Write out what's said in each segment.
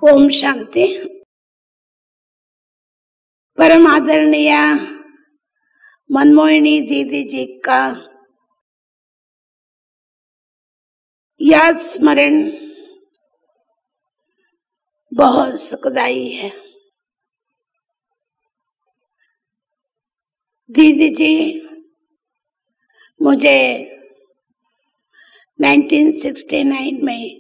ओम शांति। परम आदरणीय मनमोहिनी दीदी जी का याद स्मरण बहुत सुखदायी है। दीदी जी मुझे 1969 में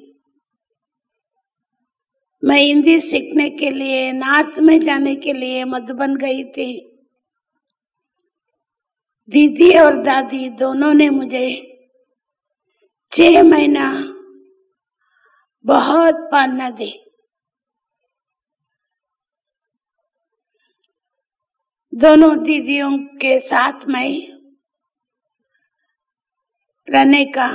मैं हिंदी सीखने के लिए नॉर्थ में जाने के लिए मधुबन गई थी। दीदी और दादी दोनों ने मुझे 6 महीना बहुत पालना दी। दोनों दीदियों के साथ में रहने का,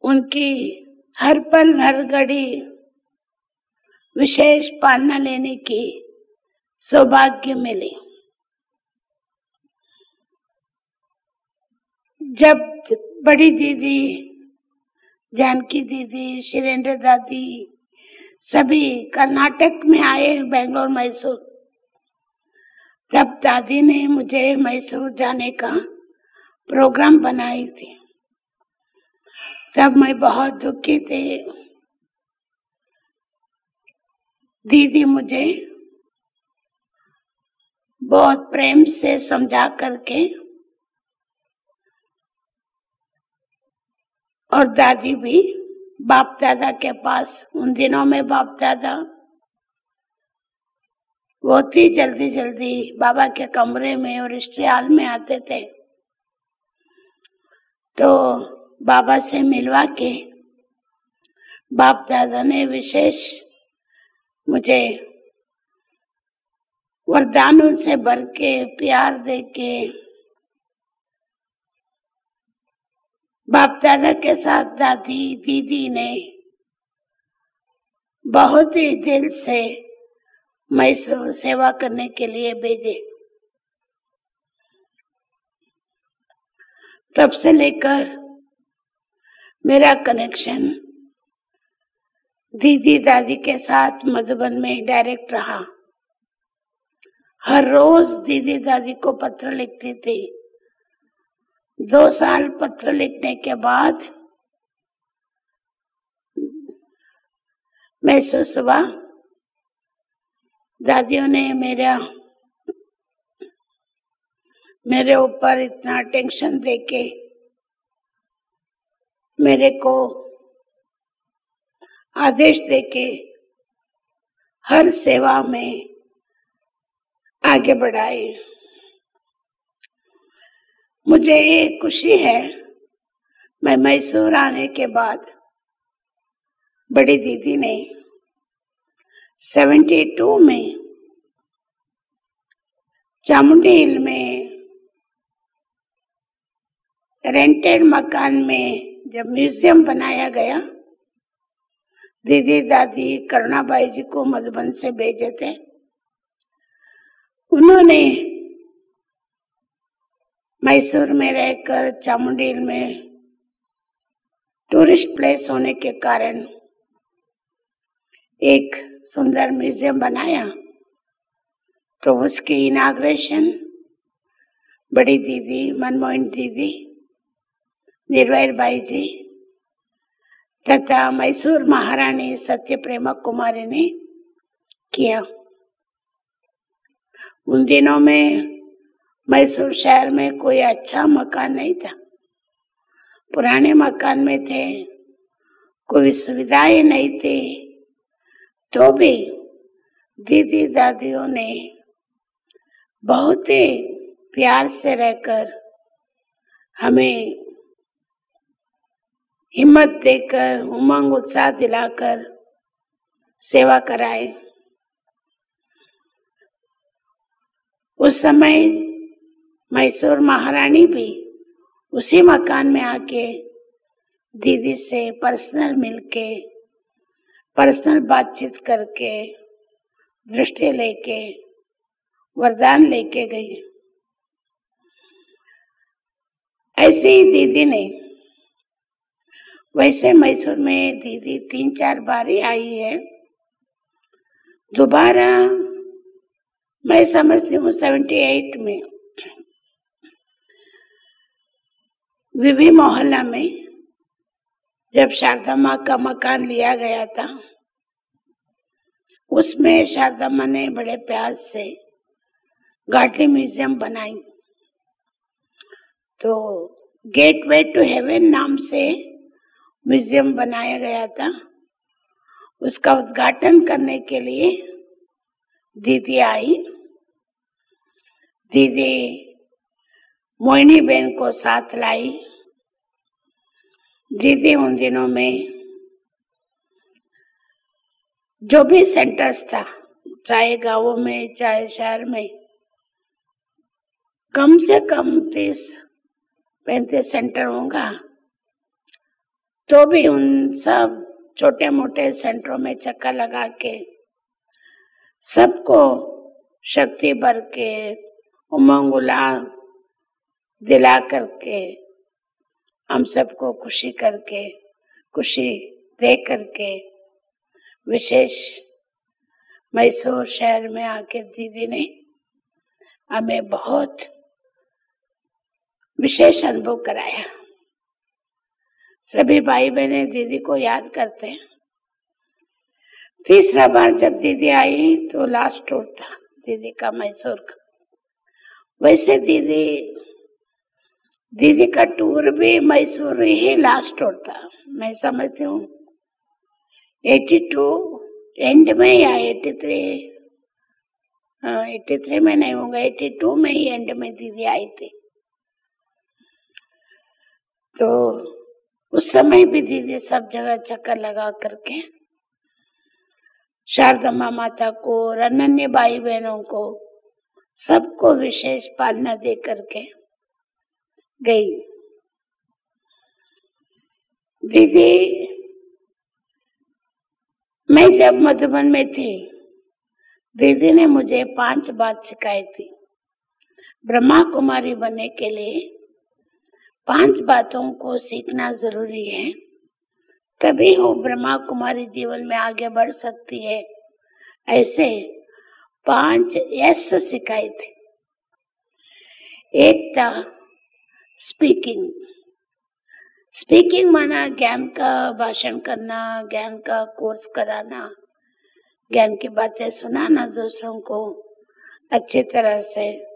उनकी हर पल हर घड़ी विशेष पालना लेने की सौभाग्य मिली। जब बड़ी दीदी, जानकी दीदी, शिरेंद्र दादी सभी कर्नाटक में आए, बेंगलोर मैसूर, तब दादी ने मुझे मैसूर जाने का प्रोग्राम बनाई थी। तब मैं बहुत दुखी थी। दीदी मुझे बहुत प्रेम से समझा करके और दादी भी बाप दादा के पास, उन दिनों में बाप दादा बहुत ही जल्दी जल्दी बाबा के कमरे में और हिस्ट्री हॉल में आते थे, तो बाबा से मिलवा के बाप दादा ने विशेष मुझे वरदानों से भर के, प्यार दे के, बाप दादा के साथ दादी दीदी ने बहुत ही दिल से मैसूर सेवा करने के लिए भेजे। तब से लेकर मेरा कनेक्शन दीदी दादी के साथ मधुबन में डायरेक्ट रहा। हर रोज दीदी दादी को पत्र लिखती थी। 2 साल पत्र लिखने के बाद महसूस हुआ दादियों ने मेरे ऊपर इतना टेंशन देके मेरे को आदेश देके हर सेवा में आगे बढ़ाए। मुझे ये खुशी है, मैं मैसूर आने के बाद बड़ी दीदी ने 72 में चामुंडी हिल में रेंटेड मकान में जब म्यूजियम बनाया गया, दीदी दादी करुणाबाई जी को मधुबन से भेजे थे। उन्होंने मैसूर में रहकर चामुंडी हिल में टूरिस्ट प्लेस होने के कारण एक सुंदर म्यूजियम बनाया, तो उसकी इनाग्रेशन बड़ी दीदी, मनमोहन दीदी, निर्वैर बाई जी तथा मैसूर महारानी सत्य प्रेमा कुमारी ने किया। उन दिनों में मैसूर शहर में कोई अच्छा मकान नहीं था, पुराने मकान में थे, कोई सुविधाएं नहीं थी, तो भी दीदी दादियों ने बहुत ही प्यार से रहकर हमें हिम्मत देकर, उमंग उत्साह दिलाकर सेवा कराए। उस समय मैसूर महारानी भी उसी मकान में आके दीदी से पर्सनल मिलके, पर्सनल बातचीत करके, दृष्टि लेके, वरदान लेके गई। ऐसे ही दीदी ने वैसे मैसूर में दीदी 3-4 बार ही आई है। दोबारा मैं समझती हूँ 78 में विभी मोहल्ला में जब शारदा माँ का मकान लिया गया था, उसमें शारदा माँ ने बड़े प्यार से गाटली म्यूजियम बनाई। तो गेटवे टू हेवन नाम से म्यूजियम बनाया गया था। उसका उद्घाटन करने के लिए दीदी आई। दीदी मोहिनी बहन को साथ लाई। दीदी उन दिनों में जो भी सेंटर्स था, चाहे गांवों में चाहे शहर में, कम से कम 30-35 सेंटर होगा, तो भी उन सब छोटे मोटे सेंटरों में चक्कर लगा के सबको शक्ति भर के, उमंग उल्लास दिला करके, हम सबको खुशी करके, खुशी दे करके, विशेष मैसूर शहर में आके दीदी ने हमें बहुत विशेष अनुभव कराया। सभी भाई बहने दीदी को याद करते हैं। तीसरा बार जब दीदी आई तो लास्ट टूर था दीदी का मैसूर का। वैसे दीदी का टूर भी मैसूर ही लास्ट टूर था। मैं समझती हूँ 82 एंड में या 83 में नहीं होगा, 82 में ही एंड में दीदी आई थी। तो उस समय भी दीदी सब जगह चक्कर लगा करके शारदा माता को, अनन्य भाई बहनों को, सबको विशेष पालना दे करके गई। दीदी, मैं जब मधुबन में थी, दीदी ने मुझे 5 बात सिखाई थी। ब्रह्मा कुमारी बनने के लिए 5 बातों को सीखना जरूरी है, तभी वो ब्रह्मा कुमारी जीवन में आगे बढ़ सकती है। ऐसे 5 यस सिखाई थी। एक था स्पीकिंग। स्पीकिंग माना ज्ञान का भाषण करना, ज्ञान का कोर्स कराना, ज्ञान की बातें सुनाना दूसरों को अच्छी तरह से।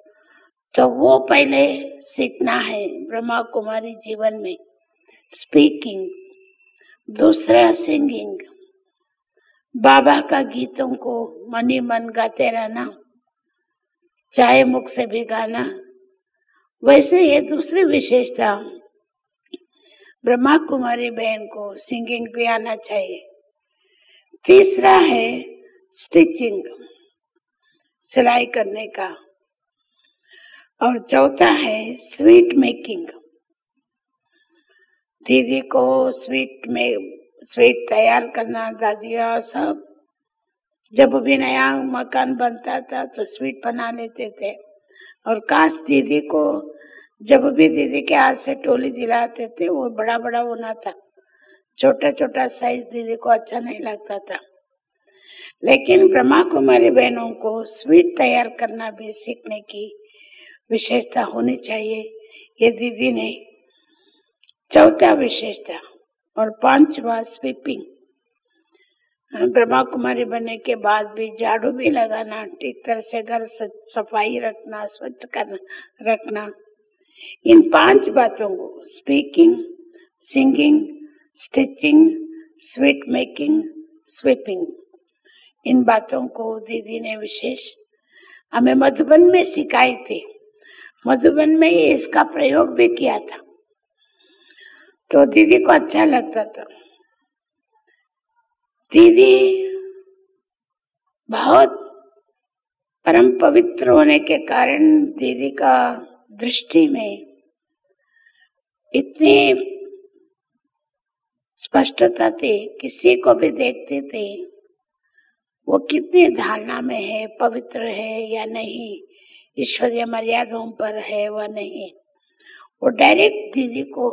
तो वो पहले सीखना है ब्रह्मा कुमारी जीवन में, स्पीकिंग। दूसरा सिंगिंग, बाबा का गीतों को मन ही मन गाते रहना, चाहे मुख से भी गाना। वैसे ये दूसरी विशेषता, ब्रह्मा कुमारी बहन को सिंगिंग भी आना चाहिए। तीसरा है स्टिचिंग, सिलाई करने का। और चौथा है स्वीट मेकिंग। दीदी को स्वीट तैयार करना, दादिया सब जब भी नया मकान बनता था तो स्वीट बना लेते थे। और काश दीदी को जब भी दीदी के हाथ से टोली दिलाते थे वो बड़ा बड़ा होना था, छोटा छोटा साइज दीदी को अच्छा नहीं लगता था। लेकिन ब्रह्मा कुमारी बहनों को स्वीट तैयार करना भी सीखने की विशेषता होनी चाहिए। ये दीदी ने चौथा विशेषता। और 5वां स्वीपिंग। ब्रह्मा कुमारी बनने के बाद भी झाड़ू भी लगाना, ठीक तरह से घर सफाई रखना, स्वच्छ रखना। इन 5 बातों को, speaking, singing, stitching, sweet making, sweeping, इन बातों को दीदी ने विशेष हमें मधुबन में सिखाई थी। मधुबन में ही इसका प्रयोग भी किया था, तो दीदी को अच्छा लगता था। दीदी बहुत परम पवित्र होने के कारण दीदी का दृष्टि में इतनी स्पष्टता थी, किसी को भी देखते थे वो कितनी धारणा में है, पवित्र है या नहीं, ईश्वरीय मर्यादाओं पर है व नहीं। वो डायरेक्ट दीदी को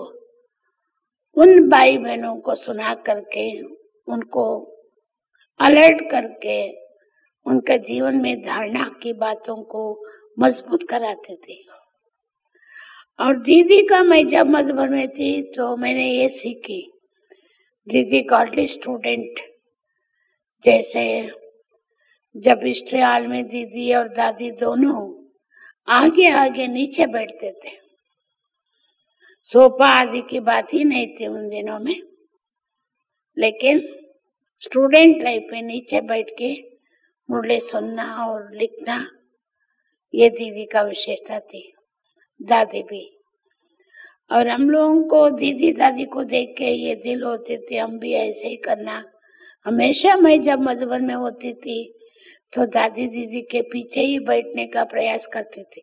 उन भाई बहनों को सुना करके, उनको अलर्ट करके, उनका जीवन में धारणा की बातों को मजबूत कराते थे। और दीदी का मैं जब मधुबन में थी तो मैंने ये सीखी, दीदी गॉडली स्टूडेंट। जैसे जब हिस्ट्री हॉल में दीदी और दादी दोनों आगे आगे नीचे बैठते थे, सोफा आदि की बात ही नहीं थी उन दिनों में, लेकिन स्टूडेंट लाइफ में नीचे बैठ के मुरली सुनना और लिखना, ये दीदी का विशेषता थी, दादी भी। और हम लोगों को दीदी दादी को देख के ये दिल होते थे हम भी ऐसे ही करना। हमेशा मैं जब मधुबन में होती थी तो दादी दीदी के पीछे ही बैठने का प्रयास करती थी।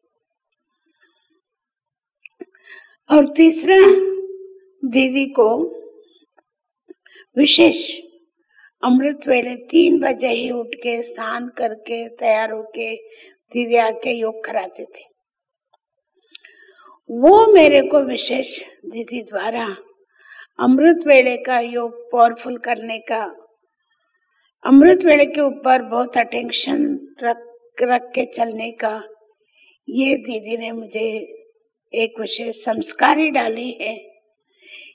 और तीसरा, दीदी को विशेष अमृत वेले 3 बजे ही उठ के स्नान करके तैयार होके दीदी आके योग कराती थी। वो मेरे को विशेष दीदी द्वारा अमृत वेले का योग पावरफुल करने का, अमृत वेले के ऊपर बहुत अटेंशन रख के चलने का, ये दीदी ने मुझे एक विशेष संस्कारी डाली है।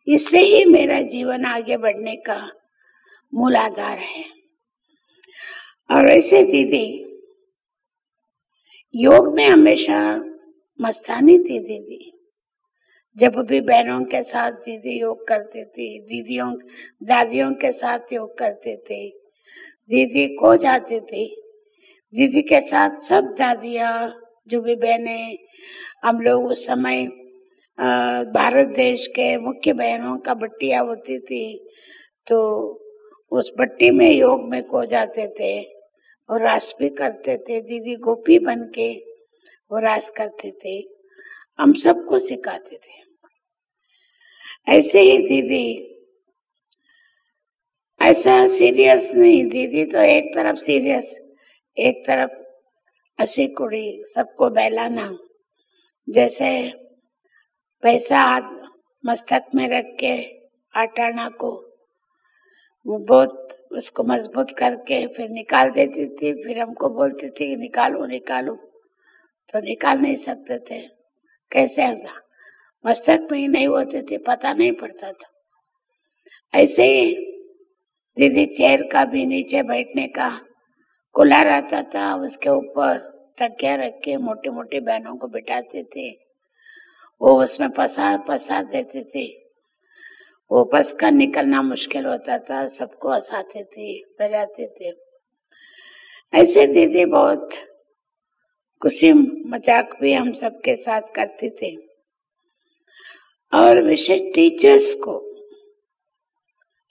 इससे ही मेरा जीवन आगे बढ़ने का मूल आधार है। और ऐसे दीदी योग में हमेशा मस्तानी थी दीदी। जब भी बहनों के साथ दीदी योग करती थी, दीदियों दादियों के साथ योग करते थे, दीदी को जाते थे, दीदी के साथ सब दादियाँ जो भी बहनें, हम लोग उस समय भारत देश के मुख्य बहनों का बट्टियाँ होती थी, तो उस बट्टी में योग में को जाते थे और रास भी करते थे। दीदी गोपी बन के वो रास करते थे, हम सबको सिखाते थे। ऐसे ही दीदी ऐसा सीरियस नहीं, दीदी तो एक तरफ सीरियस, एक तरफ हंसी कुड़ी, सबको बहलाना। जैसे पैसा हाथ मस्तक में रख के आटाना को वो बहुत उसको मजबूत करके फिर निकाल देती थी, फिर हमको बोलती थी निकालो निकालो, तो निकाल नहीं सकते थे। कैसे था, मस्तक में ही नहीं होते थे, पता नहीं पड़ता था। ऐसे ही दीदी चेयर का भी नीचे बैठने का खुला रहता था, उसके ऊपर तकिया रख के मोटी मोटी बहनों को बिठाते थे, वो उसमें पसा देते थे। वो बस का निकलना मुश्किल होता था, सबको हंसाते थे, बजाते थे। ऐसे दीदी बहुत खुशी मजाक भी हम सबके साथ करते थे। और विशेष टीचर्स को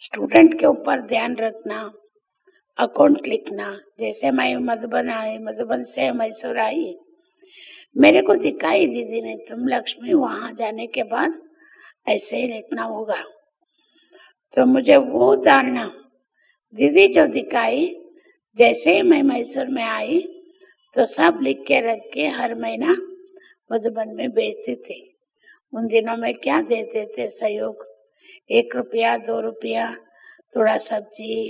स्टूडेंट के ऊपर ध्यान रखना, अकाउंट लिखना। जैसे मैं मधुबन आई, मधुबन से मैसूर आई, मेरे को दिखाई दीदी ने, तुम लक्ष्मी वहां जाने के बाद ऐसे ही लिखना होगा। तो मुझे वो धारणा दीदी जो दिखाई, जैसे ही मैं मैसूर में आई तो सब लिख के रख के हर महीना मधुबन में बेचते थे। उन दिनों में क्या देते थे सहयोग, 1 रुपया 2 रुपया, थोड़ा सब्जी,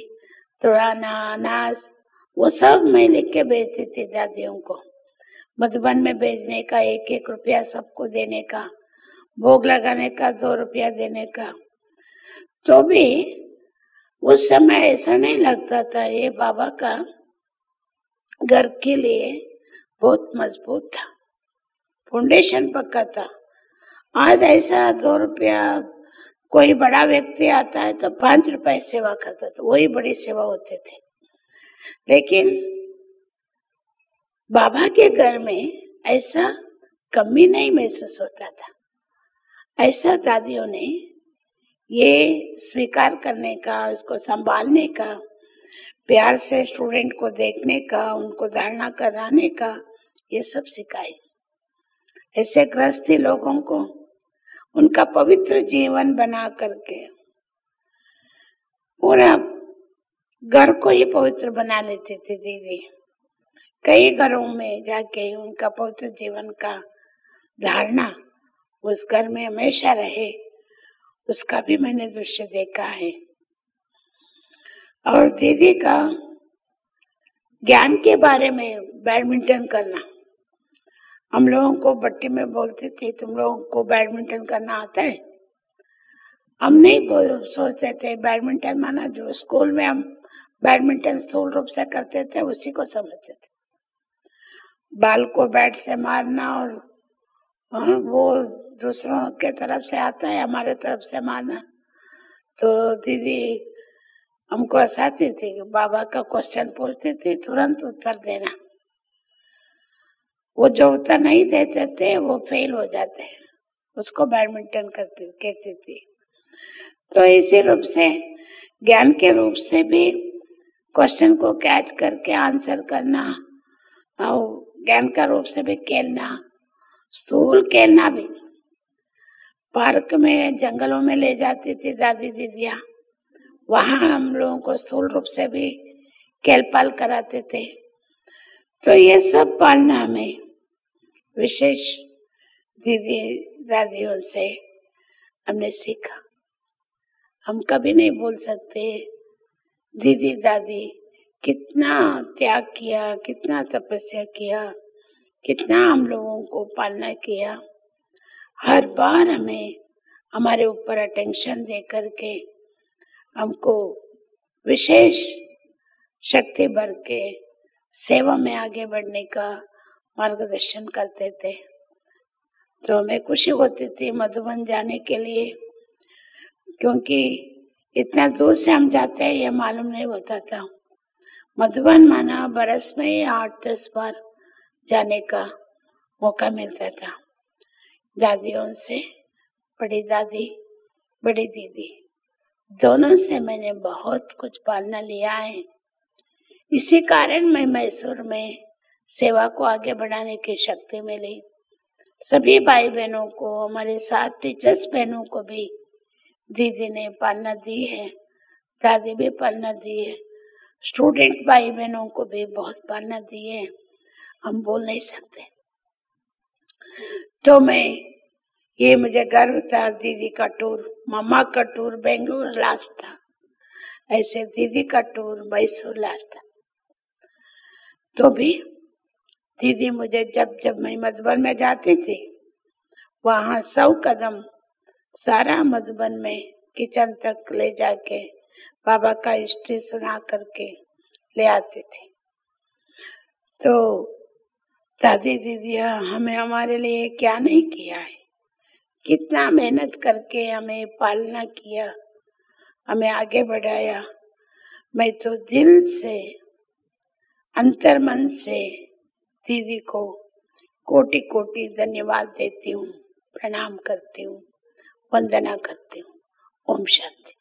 थोड़ा अनाज, वो सब मैं लिख के बेचती थी दादियों को। मधुबन में बेचने का 1-1 रुपया सबको देने का, भोग लगाने का 2 रुपया देने का। तो भी उस समय ऐसा नहीं लगता था ये बाबा का घर के लिए बहुत मजबूत था, फाउंडेशन पक्का था। आज ऐसा 2 रुपया, कोई बड़ा व्यक्ति आता है तो 5 रुपए सेवा करता था, वही बड़ी सेवा होते थे। लेकिन बाबा के घर में ऐसा कमी नहीं महसूस होता था। ऐसा दादियों ने ये स्वीकार करने का, उसको संभालने का, प्यार से स्टूडेंट को देखने का, उनको धारणा कराने का, ये सब सिखाए। ऐसे गृहस्थी लोगों को उनका पवित्र जीवन बना करके पूरा घर को ही पवित्र बना लेते थे दीदी। कई घरों में जाके उनका पवित्र जीवन का धारणा उस घर में हमेशा रहे, उसका भी मैंने दृश्य देखा है। और दीदी का ज्ञान के बारे में बैडमिंटन करना, हम लोगों को बट्टी में बोलती थी तुम लोगों को बैडमिंटन करना आता है। हम नहीं सोचते थे बैडमिंटन माना जो स्कूल में हम बैडमिंटन स्थूल रूप से करते थे उसी को समझते थे। बाल को बैट से मारना और वो दूसरों के तरफ से आता है हमारे तरफ से मारना। तो दीदी हमको हंसाती थी कि बाबा का क्वेश्चन पूछती थी तुरंत उत्तर देना, वो जो उत्तर नहीं देते थे वो फेल हो जाते हैं, उसको बैडमिंटन कहती थी। तो इसी रूप से ज्ञान के रूप से भी क्वेश्चन को कैच करके आंसर करना और ज्ञान का रूप से भी खेलना, स्थूल खेलना भी। पार्क में जंगलों में ले जाती थी दादी दीदियाँ, वहां हम लोगों को स्थूल रूप से भी खेल पाल कराते थे। तो ये सब पालना हमें विशेष दीदी दादियों से हमने सीखा। हम कभी नहीं बोल सकते दीदी दादी कितना त्याग किया, कितना तपस्या किया, कितना हम लोगों को पालना किया। हर बार हमें हमारे ऊपर अटेंशन दे करके हमको विशेष शक्ति भर के सेवा में आगे बढ़ने का मार्गदर्शन करते थे। तो हमें खुशी होती थी मधुबन जाने के लिए, क्योंकि इतना दूर से हम जाते हैं ये मालूम नहीं होता था। मधुबन माना बरस में 8-10 बार जाने का मौका मिलता था। दादियों से, बड़ी दादी बड़ी दीदी दोनों से मैंने बहुत कुछ पालना लिया है। इसी कारण मैं मैसूर में सेवा को आगे बढ़ाने की शक्ति मिली। सभी भाई बहनों को, हमारे साथ टीचर्स बहनों को भी दीदी ने पालना दी है, दादी भी पालना दी है। स्टूडेंट भाई बहनों को भी बहुत पालना दी है, हम बोल नहीं सकते। तो ये मुझे गर्व था। दीदी का टूर, मम्मा का टूर बेंगलुरु लास्ट था, ऐसे दीदी का टूर मैसूर लास्ट था। तो भी दीदी मुझे जब मैं मधुबन में जाती थी वहां 100 कदम सारा मधुबन में किचन तक ले जाके बाबा का हिस्ट्री सुना करके ले आती थी। तो दादी दीदियाँ हमें हमारे लिए क्या नहीं किया है, कितना मेहनत करके हमें पालना किया, हमें आगे बढ़ाया। मैं तो दिल से, अंतर्मन से दीदी को कोटि कोटि धन्यवाद देती हूँ, प्रणाम करती हूँ, वंदना करती हूँ। ओम शांति।